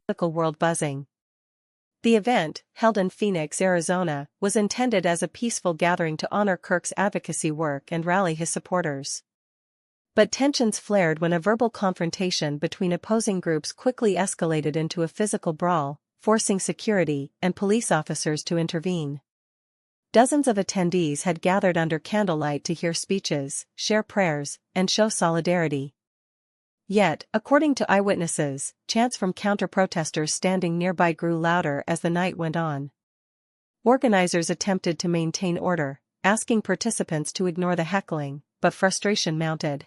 political world buzzing. The event, held in Phoenix, Arizona, was intended as a peaceful gathering to honor Kirk's advocacy work and rally his supporters. But tensions flared when a verbal confrontation between opposing groups quickly escalated into a physical brawl, forcing security and police officers to intervene. Dozens of attendees had gathered under candlelight to hear speeches, share prayers, and show solidarity. Yet, according to eyewitnesses, chants from counter-protesters standing nearby grew louder as the night went on. Organizers attempted to maintain order, asking participants to ignore the heckling, but frustration mounted.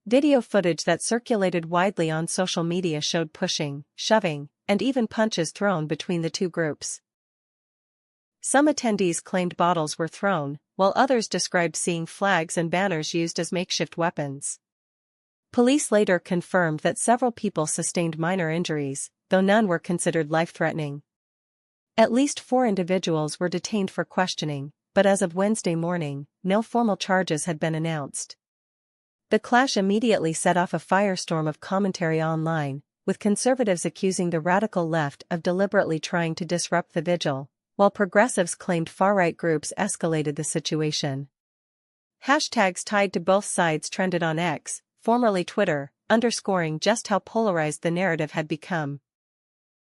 Video footage that circulated widely on social media showed pushing, shoving, and even punches thrown between the two groups. Some attendees claimed bottles were thrown, while others described seeing flags and banners used as makeshift weapons. Police later confirmed that several people sustained minor injuries, though none were considered life-threatening. At least 4 individuals were detained for questioning, but as of Wednesday morning, no formal charges had been announced. The clash immediately set off a firestorm of commentary online, with conservatives accusing the radical left of deliberately trying to disrupt the vigil, while progressives claimed far-right groups escalated the situation. Hashtags tied to both sides trended on X, formerly Twitter, underscoring just how polarized the narrative had become.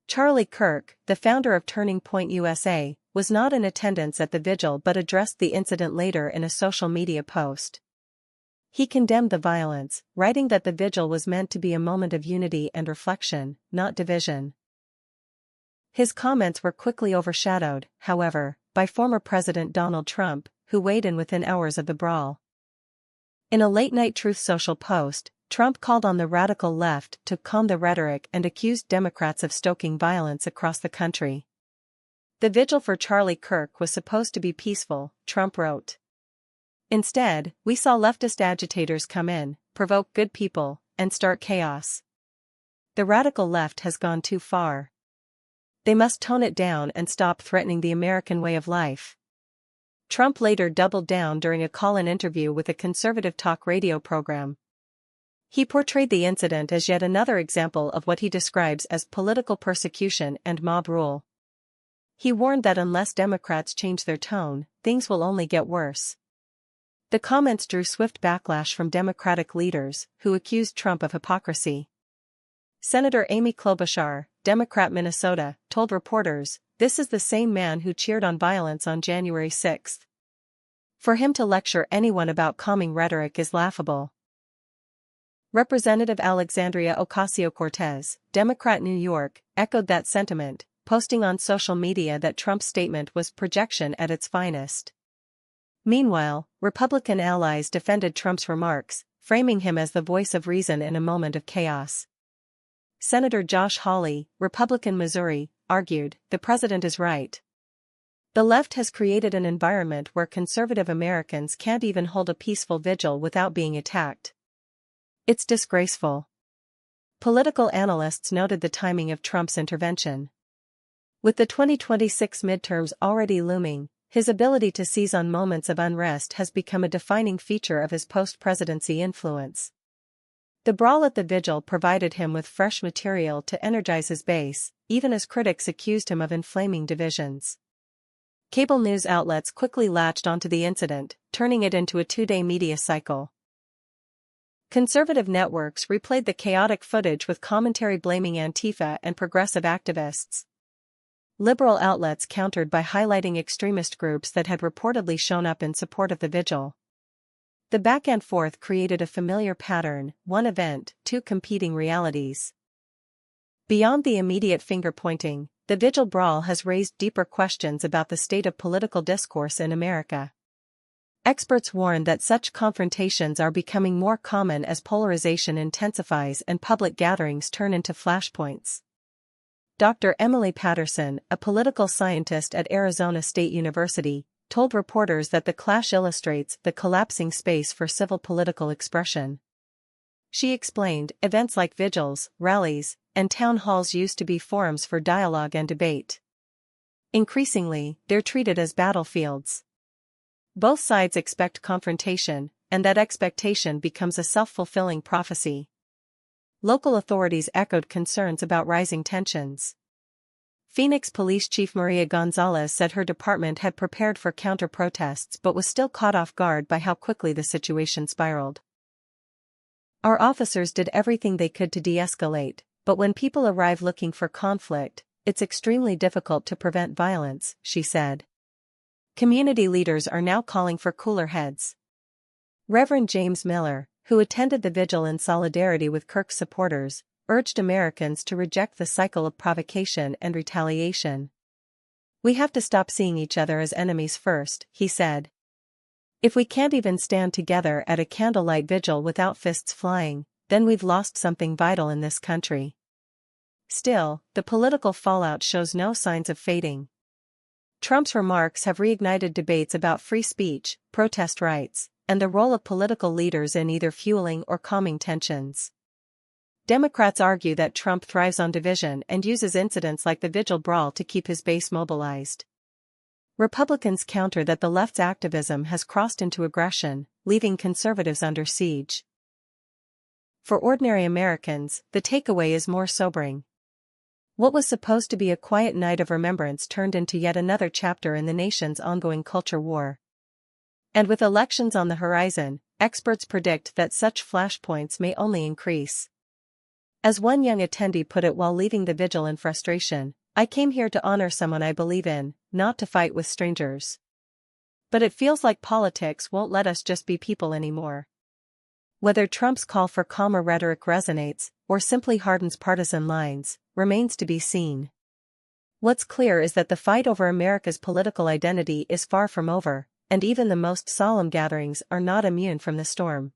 Charlie Kirk, the founder of Turning Point USA, was not in attendance at the vigil but addressed the incident later in a social media post. He condemned the violence, writing that the vigil was meant to be a moment of unity and reflection, not division. His comments were quickly overshadowed, however, by former President Donald Trump, who weighed in within hours of the brawl. In a late-night Truth Social post, Trump called on the radical left to calm the rhetoric and accused Democrats of stoking violence across the country. The vigil for Charlie Kirk was supposed to be peaceful, Trump wrote. Instead, we saw leftist agitators come in, provoke good people, and start chaos. The radical left has gone too far. They must tone it down and stop threatening the American way of life. Trump later doubled down during a call-in interview with a conservative talk radio program. He portrayed the incident as yet another example of what he describes as political persecution and mob rule. He warned that unless Democrats change their tone, things will only get worse. The comments drew swift backlash from Democratic leaders, who accused Trump of hypocrisy. Senator Amy Klobuchar, Democrat Minnesota, told reporters, "This is the same man who cheered on violence on January 6. For him to lecture anyone about calming rhetoric is laughable." Representative Alexandria Ocasio-Cortez, Democrat New York, echoed that sentiment, posting on social media that Trump's statement was projection at its finest. Meanwhile, Republican allies defended Trump's remarks, framing him as the voice of reason in a moment of chaos. Senator Josh Hawley, Republican Missouri, argued, "The president is right. The left has created an environment where conservative Americans can't even hold a peaceful vigil without being attacked. It's disgraceful." Political analysts noted the timing of Trump's intervention. With the 2026 midterms already looming, his ability to seize on moments of unrest has become a defining feature of his post-presidency influence. The brawl at the vigil provided him with fresh material to energize his base, even as critics accused him of inflaming divisions. Cable news outlets quickly latched onto the incident, turning it into a 2-day media cycle. Conservative networks replayed the chaotic footage with commentary blaming Antifa and progressive activists. Liberal outlets countered by highlighting extremist groups that had reportedly shown up in support of the vigil. The back and forth created a familiar pattern: one event, two competing realities. Beyond the immediate finger-pointing, the vigil brawl has raised deeper questions about the state of political discourse in America. Experts warn that such confrontations are becoming more common as polarization intensifies and public gatherings turn into flashpoints. Dr. Emily Patterson, a political scientist at Arizona State University, told reporters that the clash illustrates the collapsing space for civil political expression. She explained, "Events like vigils, rallies, and town halls used to be forums for dialogue and debate. Increasingly, they're treated as battlefields. Both sides expect confrontation, and that expectation becomes a self-fulfilling prophecy. local authorities echoed concerns about rising tensions. Phoenix Police Chief Maria Gonzalez said her department had prepared for counter-protests but was still caught off guard by how quickly the situation spiraled. "Our officers did everything they could to de-escalate, but when people arrive looking for conflict, it's extremely difficult to prevent violence," she said. Community leaders are now calling for cooler heads. Reverend James Miller, who attended the vigil in solidarity with Kirk's supporters, urged Americans to reject the cycle of provocation and retaliation. "We have to stop seeing each other as enemies first," he said. "If we can't even stand together at a candlelight vigil without fists flying, then we've lost something vital in this country." Still, the political fallout shows no signs of fading. Trump's remarks have reignited debates about free speech, protest rights, and the role of political leaders in either fueling or calming tensions. Democrats argue that Trump thrives on division and uses incidents like the vigil brawl to keep his base mobilized. Republicans counter that the left's activism has crossed into aggression, leaving conservatives under siege. For ordinary Americans, the takeaway is more sobering. What was supposed to be a quiet night of remembrance turned into yet another chapter in the nation's ongoing culture war. And with elections on the horizon, experts predict that such flashpoints may only increase. As one young attendee put it while leaving the vigil in frustration, "I came here to honor someone I believe in, not to fight with strangers." But it feels like politics won't let us just be people anymore. Whether Trump's call for calmer rhetoric resonates, or simply hardens partisan lines, remains to be seen. What's clear is that the fight over America's political identity is far from over, and even the most solemn gatherings are not immune from the storm.